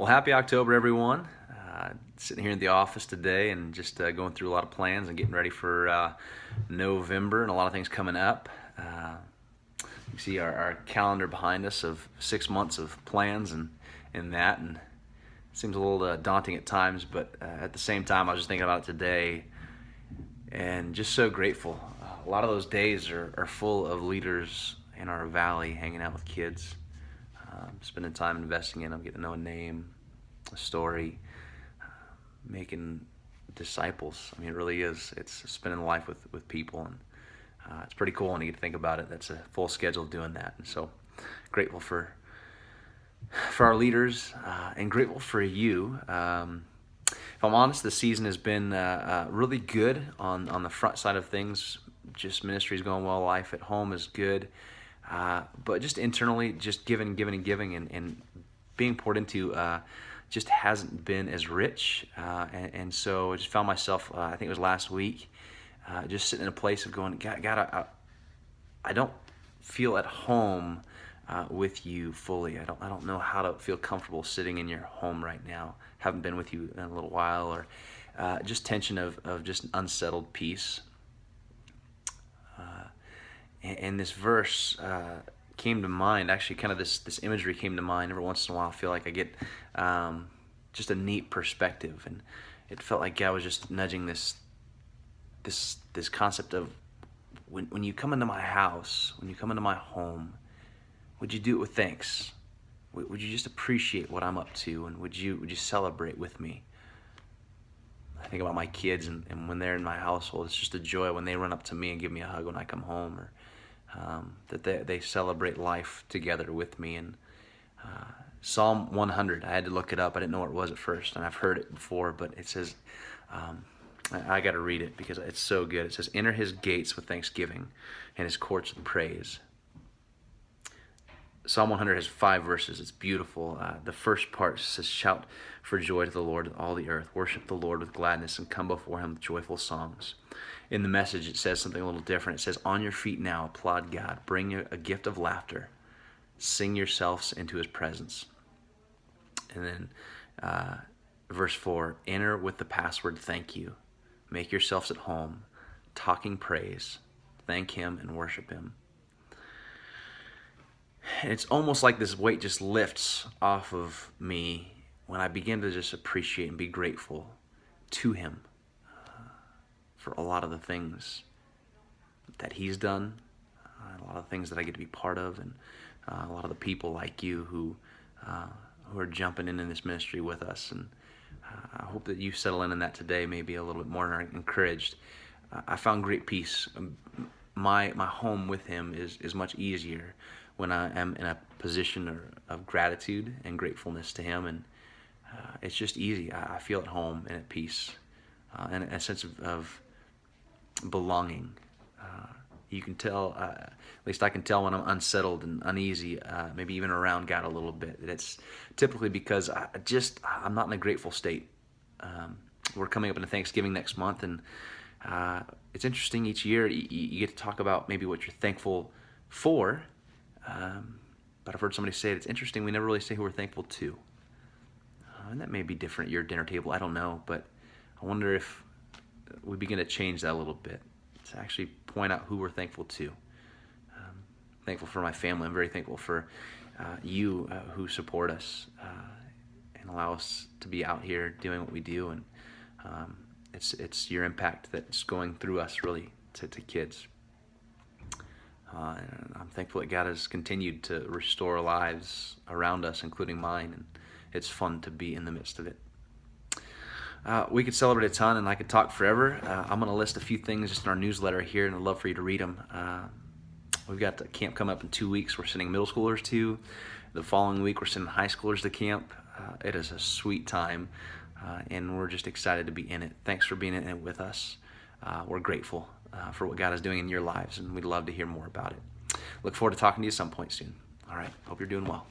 Well, happy October, everyone. Sitting here in the office today and just going through a lot of plans and getting ready for November and a lot of things coming up. You see our calendar behind us of 6 months of plans and that, and it seems a little daunting at times, but at the same time, I was just thinking about it today and just so grateful. A lot of those days are full of leaders in our valley hanging out with kids, spending time investing in them, getting to know a name, a story, making disciples. I mean, it really is. It's spending life with people, and it's pretty cool when you get to think about it. That's a full schedule of doing that, and so grateful for our leaders and grateful for you. If I'm honest, the season has been really good on the front side of things. Just ministry is going well. Life at home is good. But just internally, just giving, and being poured into just hasn't been as rich. And so I just found myself, I think it was last week, just sitting in a place of going, God, I don't feel at home with you fully. I don't know how to feel comfortable sitting in your home right now. Haven't been with you in a little while, or just tension of just unsettled peace. And this verse came to mind. Actually, kind of this imagery came to mind. Every once in a while, I feel like I get just a neat perspective, and it felt like God was just nudging this concept of when you come into my house, when you come into my home, would you do it with thanks? Would you just appreciate what I'm up to, and would you celebrate with me? I think about my kids, and when they're in my household, it's just a joy when they run up to me and give me a hug when I come home, or that they celebrate life together with me. And Psalm 100, I had to look it up. I didn't know what it was at first, and I've heard it before, but it says, I got to read it because it's so good. It says, enter his gates with thanksgiving and his courts with praise. Psalm 100 has 5 verses. It's beautiful. The first part says, shout for joy to the Lord, all the earth. Worship the Lord with gladness and come before him with joyful songs. In the Message, it says something a little different. It says, on your feet now, applaud God. Bring a gift of laughter. Sing yourselves into his presence. And then verse 4, enter with the password thank you. Make yourselves at home, talking praise. Thank him and worship him. And it's almost like this weight just lifts off of me when I begin to just appreciate and be grateful to him for a lot of the things that he's done, a lot of things that I get to be part of, and a lot of the people like you who are jumping in this ministry with us. And I hope that you settle in that today, maybe a little bit more encouraged. I found great peace. My home with him is much easier when I am in a position of gratitude and gratefulness to him, and it's just easy. I feel at home and at peace, and a sense of belonging. You can tell, at least I can tell when I'm unsettled and uneasy, maybe even around God a little bit. That it's typically because I'm not in a grateful state. We're coming up into Thanksgiving next month, and it's interesting. Each year you get to talk about maybe what you're thankful for, but I've heard somebody say it's interesting. We never really say who we're thankful to, and that may be different at your dinner table. I don't know, but I wonder if we begin to change that a little bit to actually point out who we're thankful to. Thankful for my family. I'm very thankful for you who support us and allow us to be out here doing what we do, and it's your impact that's going through us really to kids. And I'm thankful that God has continued to restore lives around us, including mine, and it's fun to be in the midst of it. We could celebrate a ton, and I could talk forever. I'm going to list a few things just in our newsletter here, and I'd love for you to read them. We've got a camp coming up in 2 weeks. We're sending middle schoolers to. The following week, we're sending high schoolers to camp. It is a sweet time, and we're just excited to be in it. Thanks for being in it with us. We're grateful for what God is doing in your lives, and we'd love to hear more about it. Look forward to talking to you some point soon. All right, hope you're doing well.